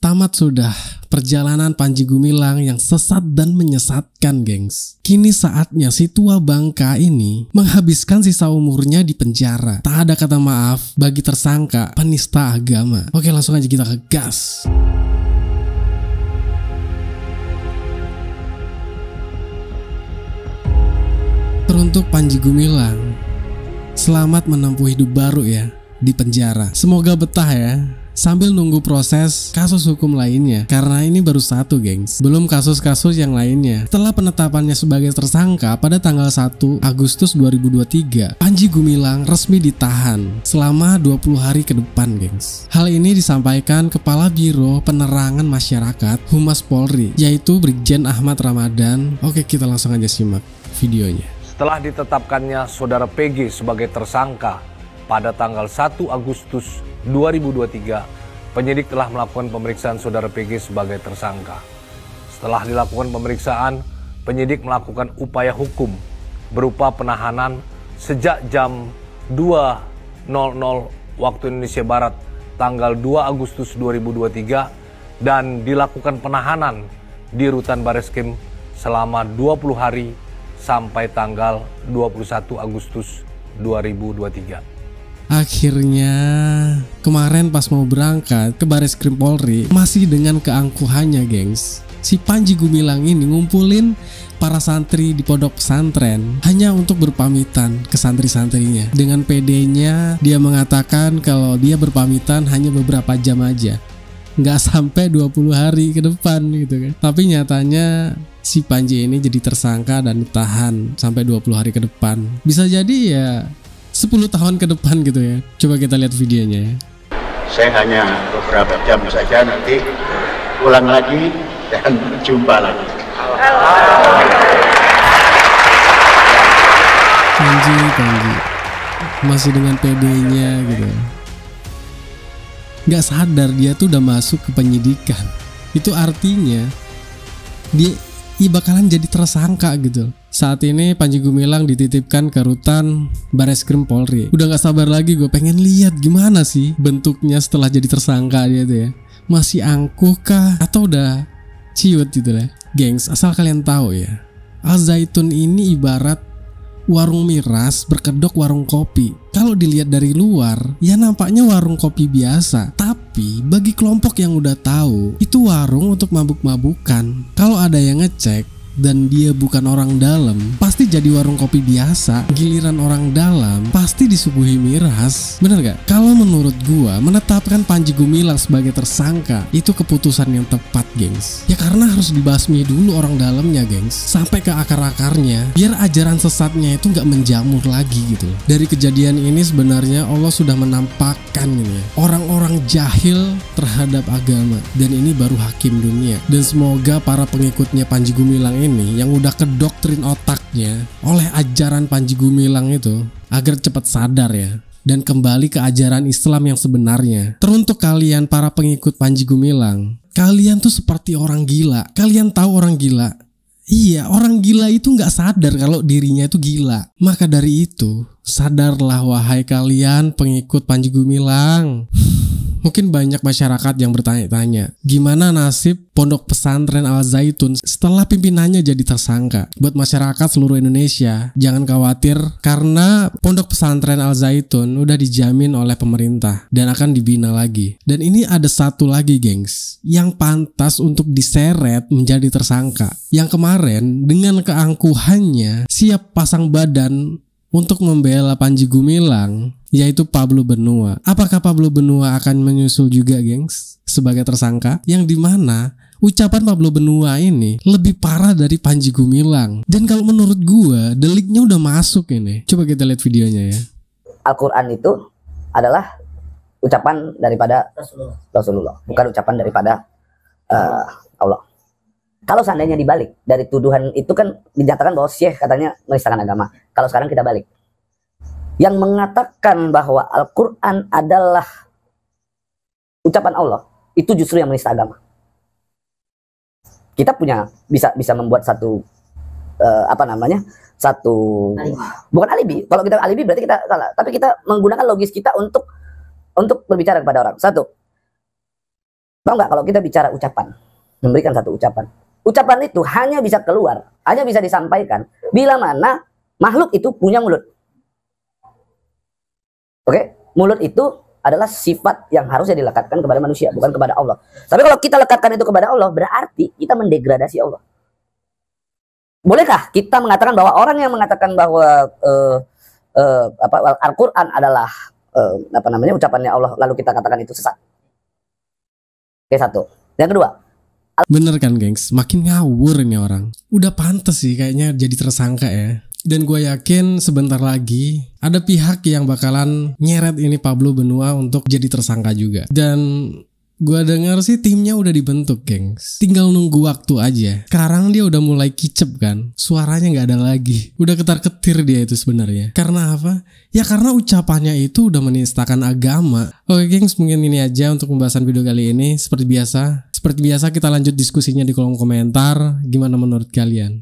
Tamat sudah perjalanan Panji Gumilang yang sesat dan menyesatkan, gengs. Kini saatnya si tua bangka ini menghabiskan sisa umurnya di penjara. Tak ada kata maaf bagi tersangka penista agama. Oke, langsung aja kita ke gas. Teruntuk Panji Gumilang, selamat menempuh hidup baru ya di penjara. Semoga betah ya sambil nunggu proses kasus hukum lainnya, karena ini baru satu, gengs. Belum kasus-kasus yang lainnya. Setelah penetapannya sebagai tersangka pada tanggal 1 Agustus 2023, Panji Gumilang resmi ditahan selama 20 hari ke depan, gengs. Hal ini disampaikan Kepala Biro Penerangan Masyarakat Humas Polri, yaitu Brigjen Ahmad Ramadan. Oke, kita langsung aja simak videonya. Setelah ditetapkannya Saudara PG sebagai tersangka pada tanggal 1 Agustus 2023, penyidik telah melakukan pemeriksaan Saudara PG sebagai tersangka. Setelah dilakukan pemeriksaan, penyidik melakukan upaya hukum berupa penahanan sejak jam 2.00 waktu Indonesia Barat tanggal 2 Agustus 2023 dan dilakukan penahanan di Rutan Bareskrim selama 20 hari sampai tanggal 21 Agustus 2023. Akhirnya kemarin pas mau berangkat ke Bareskrim Polri, masih dengan keangkuhannya, gengs, si Panji Gumilang ini ngumpulin para santri di pondok pesantren hanya untuk berpamitan ke santri-santrinya. Dengan pedenya dia mengatakan kalau dia berpamitan hanya beberapa jam aja, nggak sampai 20 hari ke depan gitu kan. Tapi nyatanya si Panji ini jadi tersangka dan ditahan sampai 20 hari ke depan. Bisa jadi ya 10 tahun ke depan gitu ya. Coba kita lihat videonya ya. Saya hanya beberapa jam saja, nanti pulang lagi dan jumpa lagi. Panji masih dengan PD-nya gitu. Gak sadar dia tuh udah masuk ke penyidikan. Itu artinya dia bakalan jadi tersangka gitu. Saat ini Panji Gumilang dititipkan ke Rutan Bareskrim Polri. Udah gak sabar lagi, gue pengen lihat gimana sih bentuknya setelah jadi tersangka dia tuh ya. Masih angkuh kah atau udah ciut gitu lah. Gengs, asal kalian tahu ya, Al Zaitun ini ibarat warung miras berkedok warung kopi. Kalau dilihat dari luar, ya nampaknya warung kopi biasa. Tapi bagi kelompok yang udah tahu, itu warung untuk mabuk-mabukan. Kalau ada yang ngecek dan dia bukan orang dalam, pasti jadi warung kopi biasa. Giliran orang dalam pasti disuguhi miras. Bener gak? Kalau menurut gua, menetapkan Panji Gumilang sebagai tersangka itu keputusan yang tepat, gengs. Ya karena harus dibasmi dulu orang dalamnya, gengs, sampai ke akar-akarnya, biar ajaran sesatnya itu gak menjamur lagi gitu. Dari kejadian ini sebenarnya Allah sudah menampakkan ini ya, orang-orang jahil terhadap agama, dan ini baru hakim dunia. Dan semoga para pengikutnya Panji Gumilang ini yang udah kedoktrin otaknya oleh ajaran Panji Gumilang itu agar cepat sadar ya dan kembali ke ajaran Islam yang sebenarnya. Teruntuk kalian para pengikut Panji Gumilang, kalian tuh seperti orang gila. Kalian tahu orang gila? Iya, orang gila itu gak sadar kalau dirinya itu gila. Maka dari itu, sadarlah wahai kalian pengikut Panji Gumilang. Mungkin banyak masyarakat yang bertanya-tanya, gimana nasib pondok pesantren Al Zaitun setelah pimpinannya jadi tersangka? Buat masyarakat seluruh Indonesia, jangan khawatir karena pondok pesantren Al Zaitun udah dijamin oleh pemerintah dan akan dibina lagi. Dan ini ada satu lagi, gengs, yang pantas untuk diseret menjadi tersangka. Yang kemarin dengan keangkuhannya siap pasang badan untuk membela Panji Gumilang, yaitu Pablo Benua. Apakah Pablo Benua akan menyusul juga, gengs, sebagai tersangka? Yang dimana ucapan Pablo Benua ini lebih parah dari Panji Gumilang. Dan kalau menurut gua, deliknya udah masuk ini. Coba kita lihat videonya ya. Al-Quran itu adalah ucapan daripada Rasulullah, bukan ucapan daripada Allah. Kalau seandainya dibalik dari tuduhan itu kan dinyatakan bahwa Syekh katanya menistakan agama. Kalau sekarang kita balik, yang mengatakan bahwa Al-Quran adalah ucapan Allah itu justru yang menista agama. Kita punya bisa membuat satu satu alibi. Bukan alibi. Kalau kita alibi berarti kita salah. Tapi kita menggunakan logis kita untuk berbicara kepada orang. Satu, Tahu nggak kalau kita bicara ucapan, memberikan satu ucapan. Ucapan itu hanya bisa keluar, hanya bisa disampaikan bila mana makhluk itu punya mulut. Oke, mulut itu adalah sifat yang harusnya dilekatkan kepada manusia, bukan kepada Allah. Tapi kalau kita lekatkan itu kepada Allah, berarti kita mendegradasi Allah. Bolehkah kita mengatakan bahwa orang yang mengatakan bahwa Al-Quran adalah ucapannya Allah, lalu kita katakan itu sesat? Oke, satu. Yang kedua, bener kan gengs, makin ngawur ini orang. Udah pantas sih kayaknya jadi tersangka ya. Dan gue yakin sebentar lagi ada pihak yang bakalan nyeret ini Pablo Benua untuk jadi tersangka juga. Dan gue dengar sih timnya udah dibentuk gengs, tinggal nunggu waktu aja. Sekarang dia udah mulai kicep kan, suaranya gak ada lagi. Udah ketar-ketir dia itu sebenarnya. Karena apa? Ya karena ucapannya itu udah menistakan agama. Oke gengs, mungkin ini aja untuk pembahasan video kali ini. Seperti biasa kita lanjut diskusinya di kolom komentar. Gimana menurut kalian?